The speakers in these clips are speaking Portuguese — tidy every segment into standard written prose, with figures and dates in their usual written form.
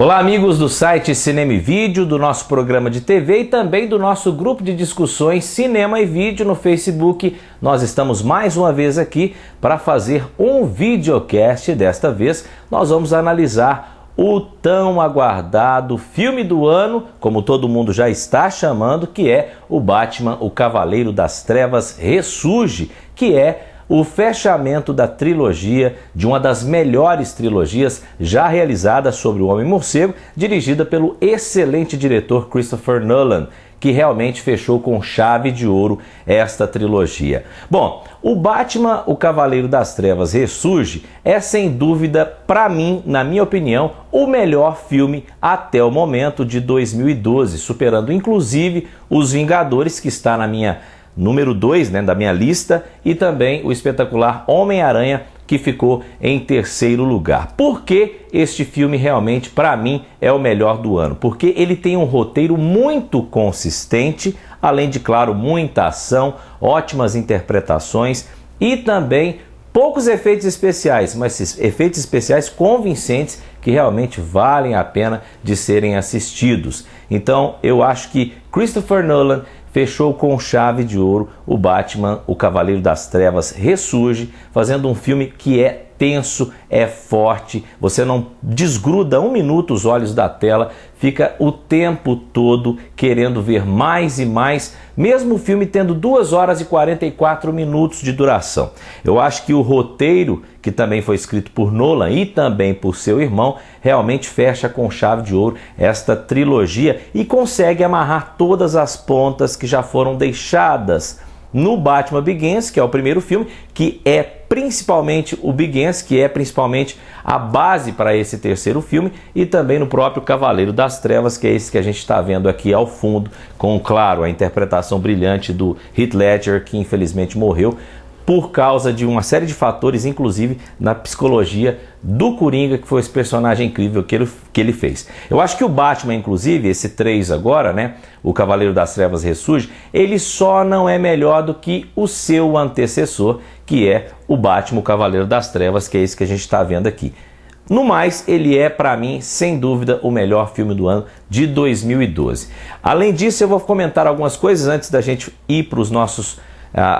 Olá, amigos do site Cinema e Vídeo, do nosso programa de TV e também do nosso grupo de discussões Cinema e Vídeo no Facebook. Nós estamos mais uma vez aqui para fazer um videocast. Desta vez nós vamos analisar o tão aguardado filme do ano, como todo mundo já está chamando, que é o Batman, o Cavaleiro das Trevas Ressurge, que é o fechamento da trilogia, de uma das melhores trilogias já realizadas sobre o Homem-Morcego, dirigida pelo excelente diretor Christopher Nolan, que realmente fechou com chave de ouro esta trilogia. Bom, o Batman, o Cavaleiro das Trevas Ressurge é sem dúvida, para mim, na minha opinião, o melhor filme até o momento de 2012, superando inclusive Os Vingadores, que está na minha número 2, da minha lista, e também o espetacular Homem-Aranha, que ficou em terceiro lugar. Por que este filme realmente, para mim, é o melhor do ano? Porque ele tem um roteiro muito consistente, além de, claro, muita ação, ótimas interpretações e também poucos efeitos especiais, mas efeitos especiais convincentes que realmente valem a pena de serem assistidos. Então, eu acho que Christopher Nolan fechou com chave de ouro o Batman, o Cavaleiro das Trevas Ressurge, fazendo um filme que é tenso, é forte, você não desgruda um minuto os olhos da tela, fica o tempo todo querendo ver mais e mais, mesmo o filme tendo 2 horas e 44 minutos de duração. Eu acho que o roteiro, que também foi escrito por Nolan e também por seu irmão, realmente fecha com chave de ouro esta trilogia e consegue amarrar todas as pontas que já foram deixadas no Batman Begins, que é o primeiro filme, que é principalmente o Begins, que é principalmente a base para esse terceiro filme, e também no próprio Cavaleiro das Trevas, que é esse que a gente está vendo aqui ao fundo, com, claro, a interpretação brilhante do Heath Ledger, que infelizmente morreu por causa de uma série de fatores, inclusive na psicologia do Coringa, que foi esse personagem incrível que ele fez. Eu acho que o Batman, inclusive, esse 3 agora, o Cavaleiro das Trevas Ressurge, ele só não é melhor do que o seu antecessor, que é o Batman, o Cavaleiro das Trevas, que é esse que a gente está vendo aqui. No mais, ele é, para mim, sem dúvida, o melhor filme do ano de 2012. Além disso, eu vou comentar algumas coisas antes da gente ir para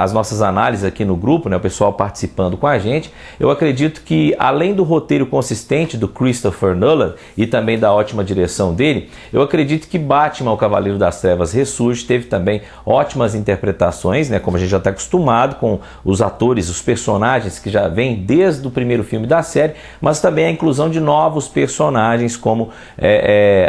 as nossas análises aqui no grupo, o pessoal participando com a gente. Eu acredito que, além do roteiro consistente do Christopher Nolan e também da ótima direção dele, eu acredito que Batman, o Cavaleiro das Trevas Ressurge, teve também ótimas interpretações, como a gente já está acostumado com os atores, os personagens que já vêm desde o primeiro filme da série, mas também a inclusão de novos personagens, como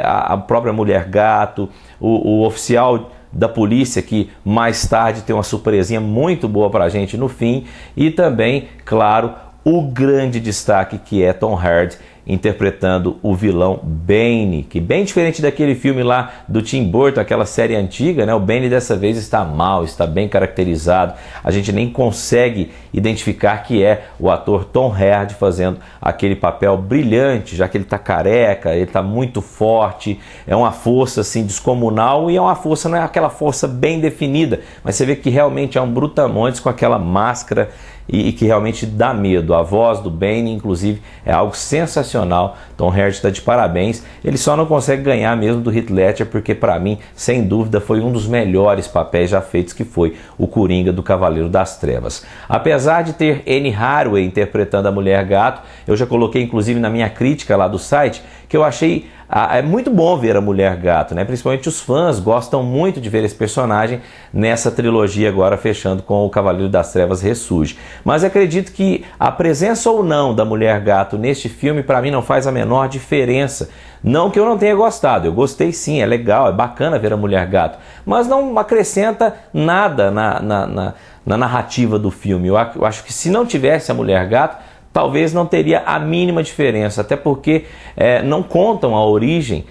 a própria Mulher Gato, o oficial da polícia, que mais tarde tem uma surpresinha muito boa pra gente no fim, e também, claro, o grande destaque que é Tom Hardy interpretando o vilão Bane, que bem diferente daquele filme lá do Tim Burton, aquela série antiga, o Bane dessa vez está mal, está bem caracterizado, a gente nem consegue identificar que é o ator Tom Hardy fazendo aquele papel brilhante, já que ele está careca, ele está muito forte, é uma força assim descomunal, e é uma força, não é aquela força bem definida, mas você vê que realmente é um brutamontes com aquela máscara e que realmente dá medo. A voz do Bane, inclusive, é algo sensacional. Tom Hardy está de parabéns. Ele só não consegue ganhar mesmo do Heath Ledger, porque para mim, sem dúvida, foi um dos melhores papéis já feitos, que foi o Coringa do Cavaleiro das Trevas. Apesar de ter Anne Hathaway interpretando a Mulher Gato, eu já coloquei inclusive na minha crítica lá do site, que eu achei é muito bom ver a Mulher Gato, principalmente os fãs gostam muito de ver esse personagem nessa trilogia agora, fechando com o Cavaleiro das Trevas Ressurge. Mas acredito que a presença ou não da Mulher Gato neste filme, para mim, não faz a menor diferença. Não que eu não tenha gostado, eu gostei sim, é legal, é bacana ver a Mulher Gato, mas não acrescenta nada na narrativa do filme. Eu acho que se não tivesse a Mulher Gato, talvez não teria a mínima diferença, até porque não contam a origem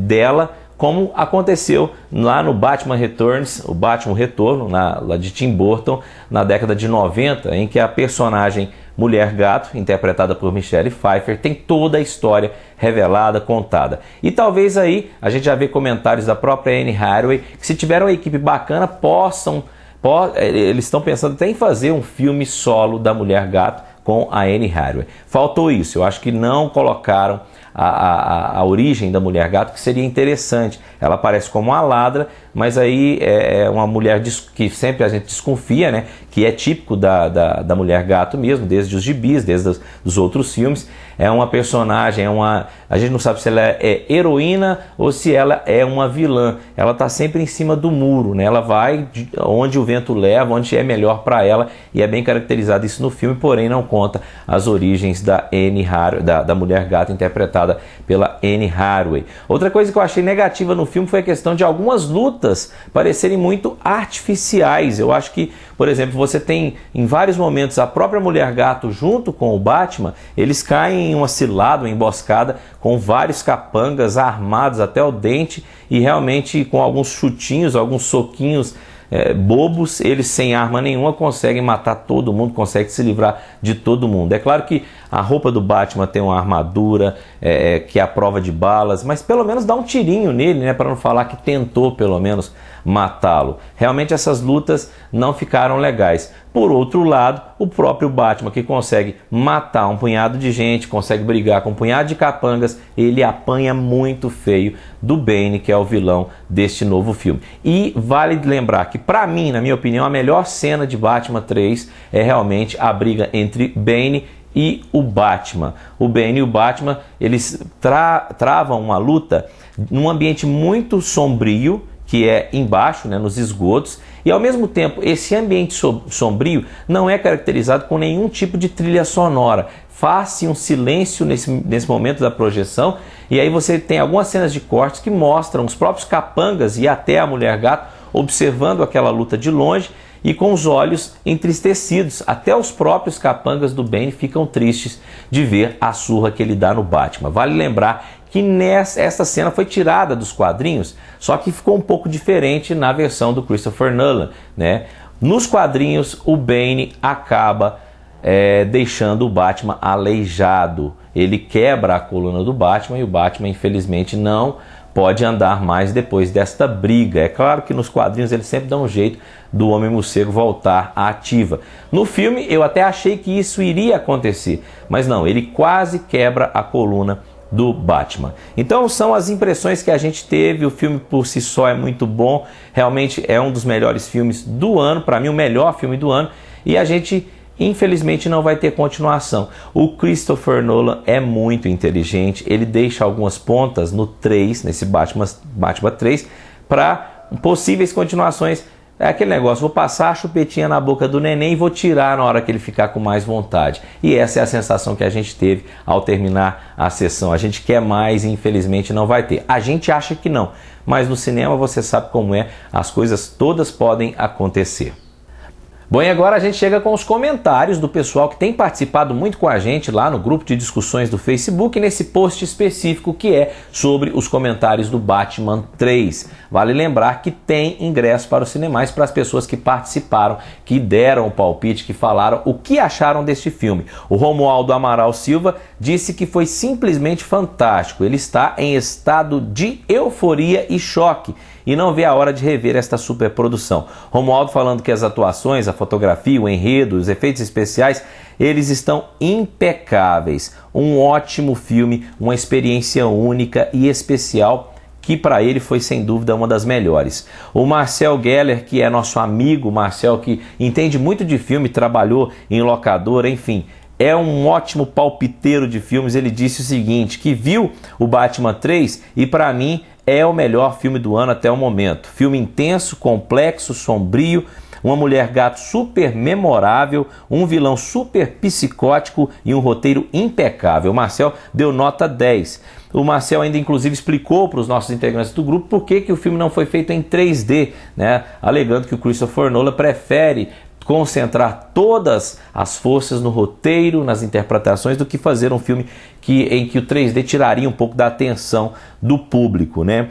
dela, como aconteceu lá no Batman Returns, o Batman Retorno, lá de Tim Burton, na década de 90, em que a personagem Mulher Gato, interpretada por Michelle Pfeiffer, tem toda a história revelada, contada. E talvez aí, a gente já vê comentários da própria Anne Hathaway, que se tiver uma equipe bacana, eles estão pensando até em fazer um filme solo da Mulher Gato com a Anne Hathaway. Faltou isso, eu acho que não colocaram a origem da Mulher Gato, que seria interessante. Ela aparece como uma ladra, mas aí é uma mulher que sempre a gente desconfia, né? Que é típico da Mulher Gato mesmo, desde os gibis, desde os outros filmes. É uma personagem, a gente não sabe se ela é heroína ou se ela é uma vilã. Ela está sempre em cima do muro, né? Ela vai onde o vento leva, onde é melhor para ela, e é bem caracterizado isso no filme, porém não conta as origens da Mulher Gato, interpretada pela Anne Hathaway. Outra coisa que eu achei negativa no filme foi a questão de algumas lutas parecerem muito artificiais. Eu acho que, por exemplo, você tem em vários momentos a própria Mulher Gato junto com o Batman, eles caem em uma cilada, uma emboscada, com vários capangas armados até o dente e realmente com alguns chutinhos, alguns soquinhos bobos, eles sem arma nenhuma conseguem matar todo mundo, conseguem se livrar de todo mundo. É claro que a roupa do Batman tem uma armadura que é a prova de balas, mas pelo menos dá um tirinho nele, né, para não falar que tentou pelo menos matá-lo. Realmente essas lutas não ficaram legais. Por outro lado, o próprio Batman, que consegue matar um punhado de gente, consegue brigar com um punhado de capangas, ele apanha muito feio do Bane, que é o vilão deste novo filme. E vale lembrar que, para mim, na minha opinião, a melhor cena de Batman 3 é realmente a briga entre Bane e o Batman. O Bane e o Batman, eles travam uma luta num ambiente muito sombrio, que é embaixo, né, nos esgotos, e ao mesmo tempo esse ambiente sombrio não é caracterizado com nenhum tipo de trilha sonora. Faz-se um silêncio nesse momento da projeção, e aí você tem algumas cenas de cortes que mostram os próprios capangas e até a Mulher Gato observando aquela luta de longe e com os olhos entristecidos. Até os próprios capangas do Bane ficam tristes de ver a surra que ele dá no Batman. Vale lembrar que essa cena foi tirada dos quadrinhos, só que ficou um pouco diferente na versão do Christopher Nolan, né? Nos quadrinhos, o Bane acaba deixando o Batman aleijado. Ele quebra a coluna do Batman e o Batman, infelizmente, não pode andar mais depois desta briga. É claro que nos quadrinhos ele sempre dá um jeito do Homem-Morcego voltar à ativa. No filme eu até achei que isso iria acontecer, mas não, ele quase quebra a coluna do Batman. Então são as impressões que a gente teve. O filme por si só é muito bom, realmente é um dos melhores filmes do ano, para mim o melhor filme do ano, e a gente infelizmente não vai ter continuação. O Christopher Nolan é muito inteligente, ele deixa algumas pontas no 3, nesse Batman 3, para possíveis continuações. É aquele negócio, vou passar a chupetinha na boca do neném e vou tirar na hora que ele ficar com mais vontade. E essa é a sensação que a gente teve ao terminar a sessão. A gente quer mais e infelizmente não vai ter. A gente acha que não, mas no cinema você sabe como é, as coisas todas podem acontecer. Bom, e agora a gente chega com os comentários do pessoal que tem participado muito com a gente lá no grupo de discussões do Facebook, nesse post específico que é sobre os comentários do Batman 3. Vale lembrar que tem ingresso para os cinemais para as pessoas que participaram, que deram o palpite, que falaram o que acharam deste filme. O Romualdo Amaral Silva disse que foi simplesmente fantástico. Ele está em estado de euforia e choque e não vê a hora de rever esta superprodução. Romualdo falando que as atuações, a fotografia, o enredo, os efeitos especiais, eles estão impecáveis. Um ótimo filme, uma experiência única e especial que para ele foi sem dúvida uma das melhores. O Marcel Geller, que é nosso amigo, Marcel que entende muito de filme, trabalhou em locadora, enfim, é um ótimo palpiteiro de filmes. Ele disse o seguinte, que viu o Batman 3 e para mim é o melhor filme do ano até o momento. Filme intenso, complexo, sombrio, uma Mulher Gato super memorável, um vilão super psicótico e um roteiro impecável. O Marcel deu nota 10. O Marcel ainda inclusive explicou para os nossos integrantes do grupo por que o filme não foi feito em 3D, né? Alegando que o Christopher Nolan prefere concentrar todas as forças no roteiro, nas interpretações, do que fazer um filme em que o 3D tiraria um pouco da atenção do público, né?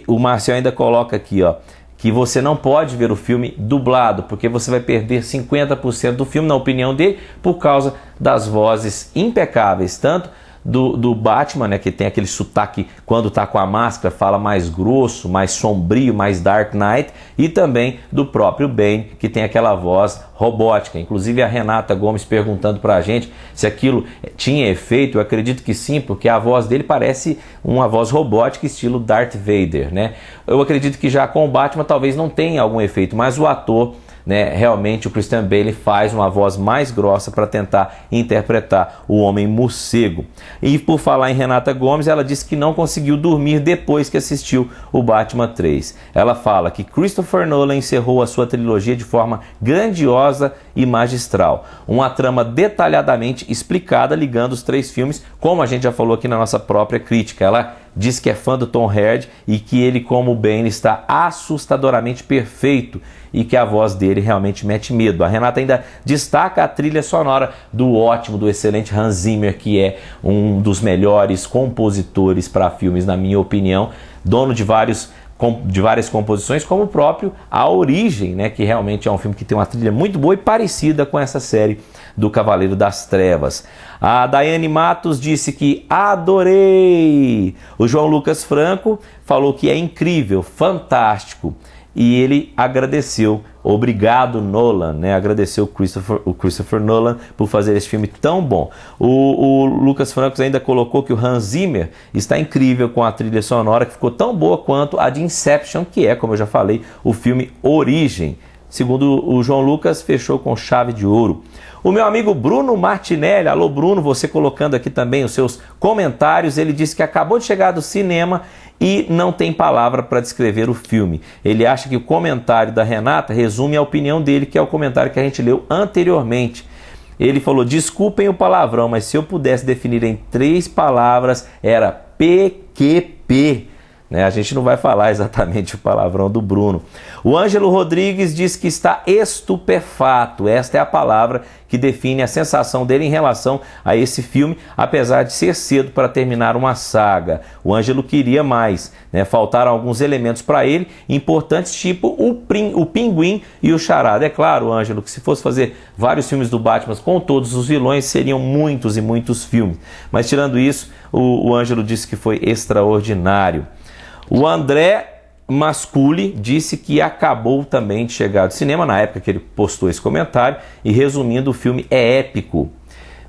O Marcel ainda coloca aqui, ó, que você não pode ver o filme dublado, porque você vai perder 50% do filme, na opinião dele, por causa das vozes impecáveis, tanto do Batman, né, que tem aquele sotaque quando tá com a máscara, fala mais grosso, mais sombrio, mais Dark Knight, e também do próprio Bane, que tem aquela voz robótica. Inclusive a Renata Gomes perguntando pra gente se aquilo tinha efeito. Eu acredito que sim, porque a voz dele parece uma voz robótica estilo Darth Vader, né? Eu acredito que já com o Batman talvez não tenha algum efeito, mas o ator, né, realmente o Christian Bale faz uma voz mais grossa para tentar interpretar o Homem Morcego. E por falar em Renata Gomes, ela disse que não conseguiu dormir depois que assistiu o Batman 3. Ela fala que Christopher Nolan encerrou a sua trilogia de forma grandiosa e magistral. Uma trama detalhadamente explicada ligando os 3 filmes, como a gente já falou aqui na nossa própria crítica. Ela diz que é fã do Tom Hardy e que ele, como Bane, está assustadoramente perfeito e que a voz dele realmente mete medo. A Renata ainda destaca a trilha sonora do ótimo, do excelente Hans Zimmer, que é um dos melhores compositores para filmes, na minha opinião, dono de várias composições, como o próprio A Origem, né, que realmente é um filme que tem uma trilha muito boa e parecida com essa série do Cavaleiro das Trevas. A Daiane Matos disse que adorei. O João Lucas Franco falou que é incrível, fantástico. E ele agradeceu, obrigado Nolan, né? Agradeceu o Christopher Nolan por fazer esse filme tão bom. O Lucas Franco ainda colocou que o Hans Zimmer está incrível com a trilha sonora, que ficou tão boa quanto a de Inception, que é, como eu já falei, o filme Origem. Segundo o João Lucas, fechou com chave de ouro. O meu amigo Bruno Martinelli, alô Bruno, você colocando aqui também os seus comentários, ele disse que acabou de chegar do cinema e não tem palavra para descrever o filme. Ele acha que o comentário da Renata resume a opinião dele, que é o comentário que a gente leu anteriormente. Ele falou, desculpem o palavrão, mas se eu pudesse definir em 3 palavras, era PQP. Né? A gente não vai falar exatamente o palavrão do Bruno. O Ângelo Rodrigues diz que está estupefato. Esta é a palavra que define a sensação dele em relação a esse filme, apesar de ser cedo para terminar uma saga. O Ângelo queria mais, né? Faltaram alguns elementos para ele, importantes, tipo o Pinguim e o Charada. É claro, Ângelo, que se fosse fazer vários filmes do Batman com todos os vilões, seriam muitos e muitos filmes. Mas tirando isso, o Ângelo disse que foi extraordinário. O André Masculi disse que acabou também de chegar do cinema na época que ele postou esse comentário e, resumindo, o filme é épico.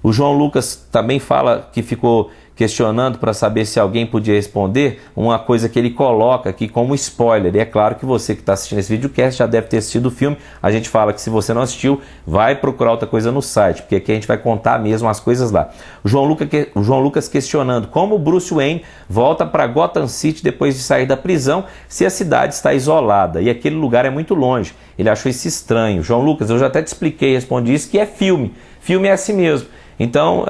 O João Lucas também fala que ficou questionando para saber se alguém podia responder uma coisa que ele coloca aqui como spoiler. E é claro que você que está assistindo esse videocast já deve ter assistido o filme. A gente fala que se você não assistiu, vai procurar outra coisa no site, porque aqui a gente vai contar mesmo as coisas lá. O João Lucas questionando como o Bruce Wayne volta para Gotham City depois de sair da prisão se a cidade está isolada e aquele lugar é muito longe. Ele achou isso estranho. João Lucas, eu já até te expliquei, respondi isso, que é filme. Filme é assim mesmo. Então,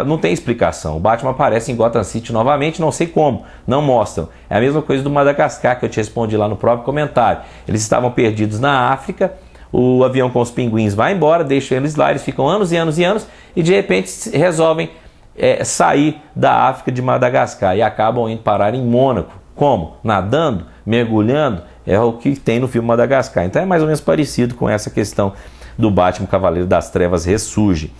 não tem explicação. O Batman aparece em Gotham City novamente, não sei como, não mostram. É a mesma coisa do Madagascar, que eu te respondi lá no próprio comentário. Eles estavam perdidos na África, o avião com os pinguins vai embora, deixa eles lá, eles ficam anos e anos e anos, e de repente resolvem sair da África de Madagascar e acabam indo parar em Mônaco. Como? Nadando? Mergulhando? É o que tem no filme Madagascar. Então é mais ou menos parecido com essa questão do Batman Cavaleiro das Trevas Ressurge.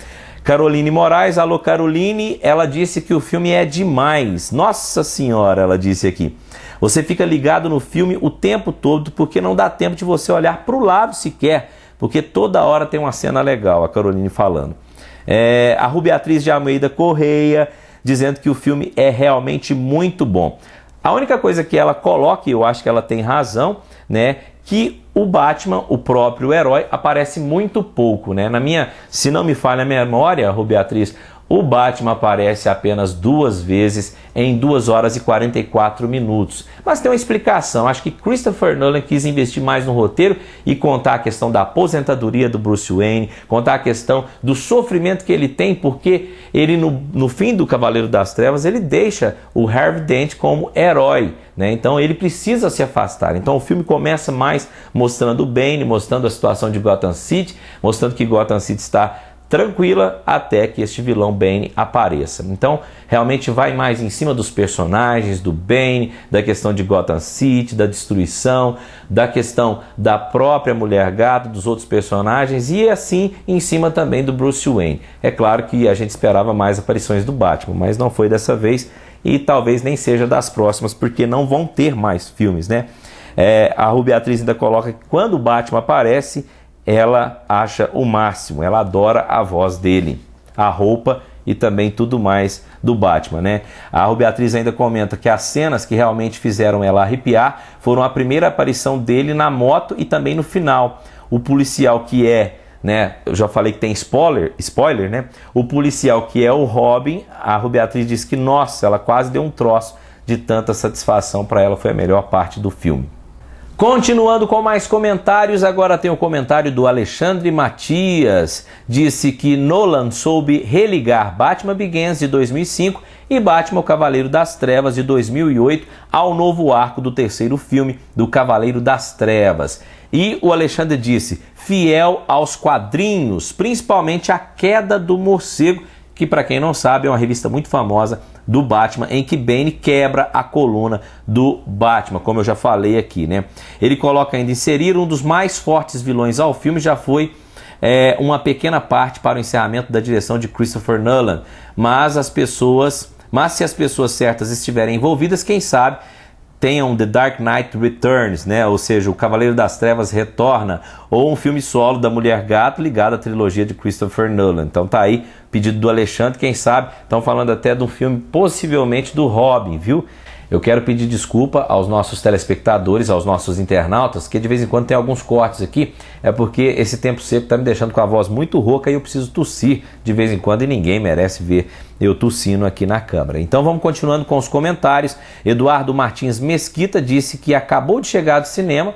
Caroline Moraes, alô Caroline, ela disse que o filme é demais. Nossa senhora, ela disse aqui. Você fica ligado no filme o tempo todo porque não dá tempo de você olhar para o lado sequer, porque toda hora tem uma cena legal, a Caroline falando. A Rubiatriz de Almeida Correia dizendo que o filme é realmente muito bom. A única coisa que ela coloca, e eu acho que ela tem razão, né, que o Batman, o próprio herói, aparece muito pouco, né? Se não me falha a memória, Rubiatriz, o Batman aparece apenas 2 vezes em 2 horas e 44 minutos. Mas tem uma explicação. Acho que Christopher Nolan quis investir mais no roteiro e contar a questão da aposentadoria do Bruce Wayne, contar a questão do sofrimento que ele tem, porque ele, no fim do Cavaleiro das Trevas, ele deixa o Harvey Dent como herói, né? Então ele precisa se afastar. Então o filme começa mais mostrando o Bane, mostrando a situação de Gotham City, mostrando que Gotham City está tranquila até que este vilão Bane apareça. Então, realmente vai mais em cima dos personagens, do Bane, da questão de Gotham City, da destruição, da questão da própria Mulher Gato, dos outros personagens e assim em cima também do Bruce Wayne. É claro que a gente esperava mais aparições do Batman, mas não foi dessa vez e talvez nem seja das próximas, porque não vão ter mais filmes, né? A Ruby Beatriz ainda coloca que quando o Batman aparece, ela acha o máximo, ela adora a voz dele, a roupa e também tudo mais do Batman, né? A Ruby Beatriz ainda comenta que as cenas que realmente fizeram ela arrepiar foram a primeira aparição dele na moto e também no final. O policial que é, né? Eu já falei que tem spoiler, né? O policial que é o Robin, a Ruby Beatriz diz que, nossa, ela quase deu um troço de tanta satisfação, para ela foi a melhor parte do filme. Continuando com mais comentários, agora tem o comentário do Alexandre Matias. Disse que Nolan soube religar Batman Begins de 2005 e Batman o Cavaleiro das Trevas de 2008 ao novo arco do terceiro filme do Cavaleiro das Trevas. E o Alexandre disse, fiel aos quadrinhos, principalmente a Queda do Morcego, que para quem não sabe é uma revista muito famosa do Batman, em que Bane quebra a coluna do Batman, como eu já falei aqui, né? Ele coloca ainda, inserir um dos mais fortes vilões ao filme já foi uma pequena parte para o encerramento da direção de Christopher Nolan, mas se as pessoas certas estiverem envolvidas, quem sabe tenham The Dark Knight Returns, né? Ou seja, o Cavaleiro das Trevas retorna, ou um filme solo da Mulher Gato ligado à trilogia de Christopher Nolan. Então tá aí, pedido do Alexandre, quem sabe, estão falando até de um filme possivelmente do Robin, viu? Eu quero pedir desculpa aos nossos telespectadores, aos nossos internautas, que de vez em quando tem alguns cortes aqui, é porque esse tempo seco está me deixando com a voz muito rouca e eu preciso tossir de vez em quando e ninguém merece ver eu tossindo aqui na câmera. Então vamos continuando com os comentários. Eduardo Martins Mesquita disse que acabou de chegar do cinema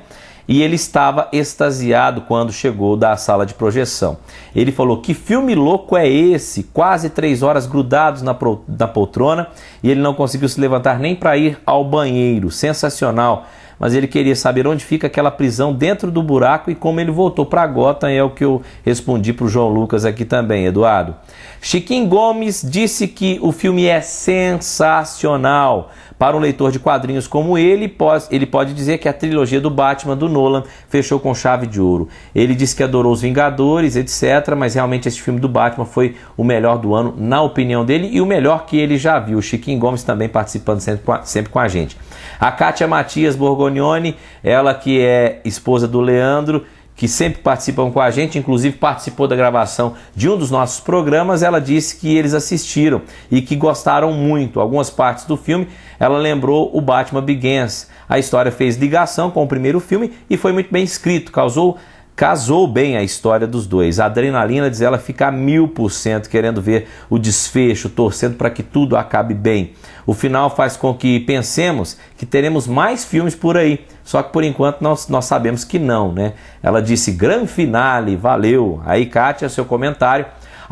e ele estava extasiado quando chegou da sala de projeção. Ele falou, que filme louco é esse? Quase 3 horas grudados na poltrona e ele não conseguiu se levantar nem para ir ao banheiro. Sensacional. Mas ele queria saber onde fica aquela prisão dentro do buraco e como ele voltou para Gotham, é o que eu respondi para o João Lucas aqui também, Eduardo. Chiquinho Gomes disse que o filme é sensacional. Para um leitor de quadrinhos como ele pode dizer que a trilogia do Batman do Nolan fechou com chave de ouro. Ele disse que adorou Os Vingadores, etc., mas realmente esse filme do Batman foi o melhor do ano, na opinião dele, e o melhor que ele já viu. O Chiquinho Gomes também participando sempre com a gente. A Kátia Matias Borgognoni, ela que é esposa do Leandro, que sempre participam com a gente, inclusive participou da gravação de um dos nossos programas, ela disse que eles assistiram e que gostaram muito. Algumas partes do filme, ela lembrou o Batman Begins. A história fez ligação com o primeiro filme e foi muito bem escrito, casou bem a história dos dois. A adrenalina, diz ela, fica a 1000% querendo ver o desfecho, torcendo para que tudo acabe bem. O final faz com que pensemos que teremos mais filmes por aí, só que por enquanto nós sabemos que não, né? Ela disse, grande finale, valeu. Aí, Kátia, seu comentário.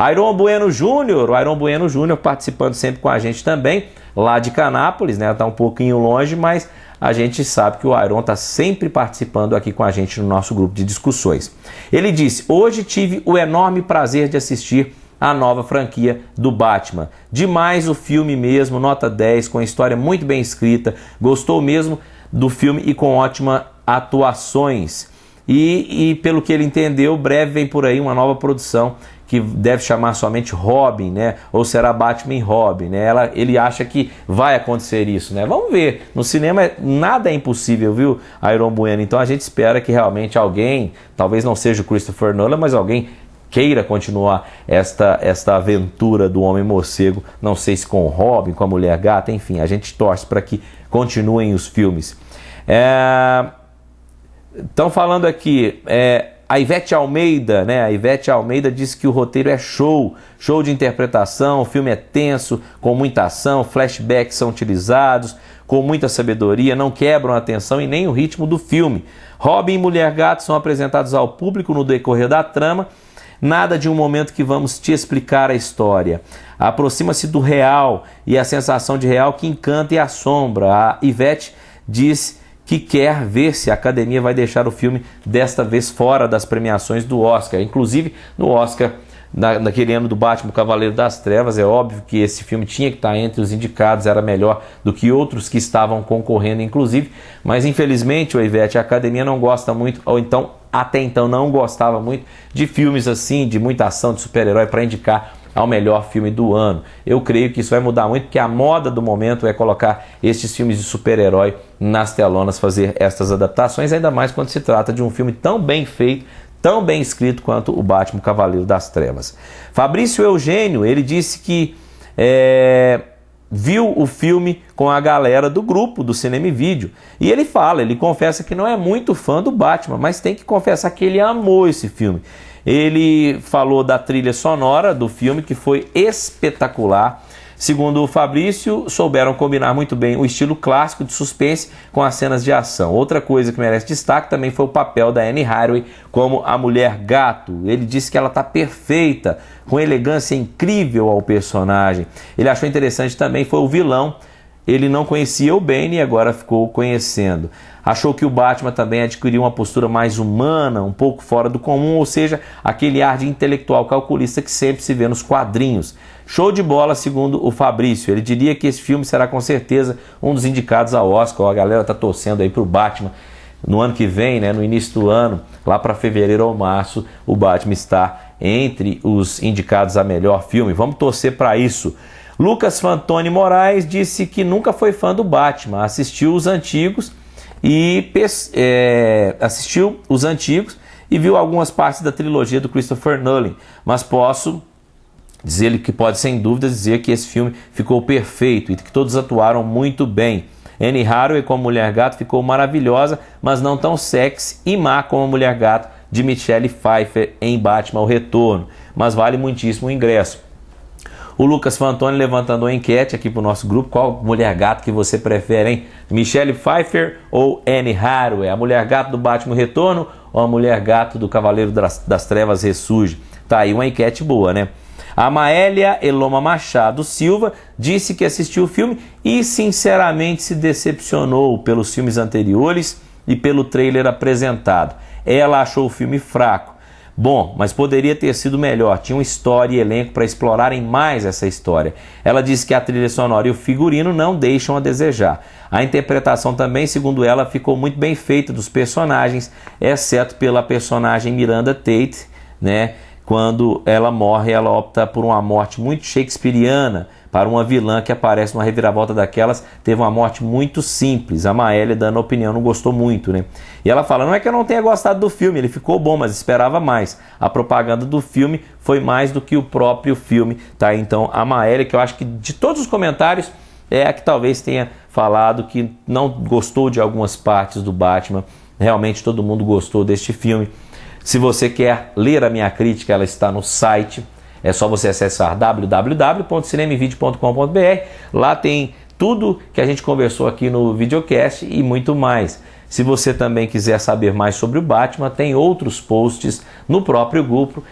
Iron Bueno Júnior, o Iron Bueno Júnior participando sempre com a gente também, lá de Canápolis, né? Está um pouquinho longe, mas a gente sabe que o Iron está sempre participando aqui com a gente no nosso grupo de discussões. Ele disse, hoje tive o enorme prazer de assistir a nova franquia do Batman. Demais o filme mesmo, nota 10, com a história muito bem escrita, gostou mesmo do filme e com ótimas atuações. E pelo que ele entendeu, breve vem por aí uma nova produção que deve chamar somente Robin, né? Ou será Batman e Robin, né? Ele acha que vai acontecer isso, né? Vamos ver. No cinema nada é impossível, viu, Iron Bueno? Então a gente espera que realmente alguém, talvez não seja o Christopher Nolan, mas alguém queira continuar esta aventura do Homem-Morcego, não sei se com o Robin, com a Mulher Gata, enfim, a gente torce para que continuem os filmes. Estão falando aqui, a Ivete Almeida, né? A Ivete Almeida disse que o roteiro é show de interpretação, o filme é tenso, com muita ação, flashbacks são utilizados, com muita sabedoria, não quebram a atenção e nem o ritmo do filme. Robin e Mulher Gato são apresentados ao público no decorrer da trama, nada de um momento que vamos te explicar a história. Aproxima-se do real e a sensação de real que encanta e assombra. A Ivete diz que quer ver se a Academia vai deixar o filme desta vez fora das premiações do Oscar. Inclusive, no Oscar naquele ano do Batman, o Cavaleiro das Trevas. É óbvio que esse filme tinha que estar entre os indicados, era melhor do que outros que estavam concorrendo, inclusive, mas infelizmente, Ivete, a Academia não gosta muito, ou então, até então não gostava muito de filmes assim, de muita ação, de super-herói para indicar ao melhor filme do ano. Eu creio que isso vai mudar muito, porque a moda do momento é colocar estes filmes de super-herói nas telonas, fazer estas adaptações, ainda mais quando se trata de um filme tão bem feito, tão bem escrito quanto o Batman Cavaleiro das Trevas. Fabrício Eugênio, ele disse que viu o filme com a galera do grupo do Cinema e Vídeo, e ele confessa que não é muito fã do Batman, mas tem que confessar que ele amou esse filme. Ele falou da trilha sonora do filme, que foi espetacular. Segundo o Fabrício, souberam combinar muito bem o estilo clássico de suspense com as cenas de ação. Outra coisa que merece destaque também foi o papel da Anne Hathaway como a Mulher Gato. Ele disse que ela está perfeita, com elegância incrível ao personagem. Ele achou interessante também foi o vilão. Ele não conhecia o Bane e agora ficou conhecendo. Achou que o Batman também adquiriu uma postura mais humana, um pouco fora do comum, ou seja, aquele ar de intelectual calculista que sempre se vê nos quadrinhos. Show de bola, segundo o Fabrício. Ele diria que esse filme será com certeza um dos indicados ao Oscar. A galera está torcendo aí para o Batman no ano que vem, né, no início do ano, lá para fevereiro ou março, o Batman está entre os indicados a melhor filme. Vamos torcer para isso. Lucas Fantoni Moraes disse que nunca foi fã do Batman, assistiu os antigos e viu algumas partes da trilogia do Christopher Nolan, mas posso dizer que pode sem dúvida dizer que esse filme ficou perfeito e que todos atuaram muito bem. Anne Hathaway como Mulher Gato ficou maravilhosa, mas não tão sexy e má como a Mulher Gato de Michelle Pfeiffer em Batman O Retorno, mas vale muitíssimo o ingresso. O Lucas Fantoni levantando uma enquete aqui para o nosso grupo: qual Mulher Gato que você prefere, hein? Michelle Pfeiffer ou Anne Hathaway? A Mulher Gato do Batman Retorno ou a Mulher Gato do Cavaleiro das Trevas Ressurge? Tá aí uma enquete boa, né? A Maélia Eloma Machado Silva disse que assistiu o filme e sinceramente se decepcionou pelos filmes anteriores e pelo trailer apresentado. Ela achou o filme fraco. Bom, mas poderia ter sido melhor, tinha uma história e elenco para explorarem mais essa história. Ela disse que a trilha sonora e o figurino não deixam a desejar. A interpretação também, segundo ela, ficou muito bem feita dos personagens, exceto pela personagem Miranda Tate, né? Quando ela morre, ela opta por uma morte muito shakespeariana, para uma vilã que aparece numa reviravolta daquelas, teve uma morte muito simples. A Maélia, dando opinião, não gostou muito, né? E ela fala, não é que eu não tenha gostado do filme, ele ficou bom, mas esperava mais. A propaganda do filme foi mais do que o próprio filme, tá? Então, a Maélia, que eu acho que de todos os comentários, é a que talvez tenha falado que não gostou de algumas partes do Batman. Realmente todo mundo gostou deste filme. Se você quer ler a minha crítica, ela está no site. É só você acessar www.cinemaevideo.com.br. Lá tem tudo que a gente conversou aqui no videocast e muito mais. Se você também quiser saber mais sobre o Batman, tem outros posts no próprio grupo,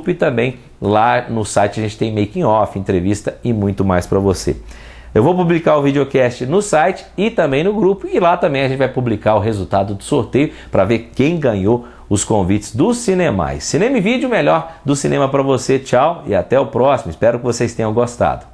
e também lá no site a gente tem making off, entrevista e muito mais para você. Eu vou publicar o videocast no site e também no grupo, e lá também a gente vai publicar o resultado do sorteio para ver quem ganhou os convites do Cinemais. Cinema e Vídeo, melhor do cinema para você. Tchau e até o próximo. Espero que vocês tenham gostado.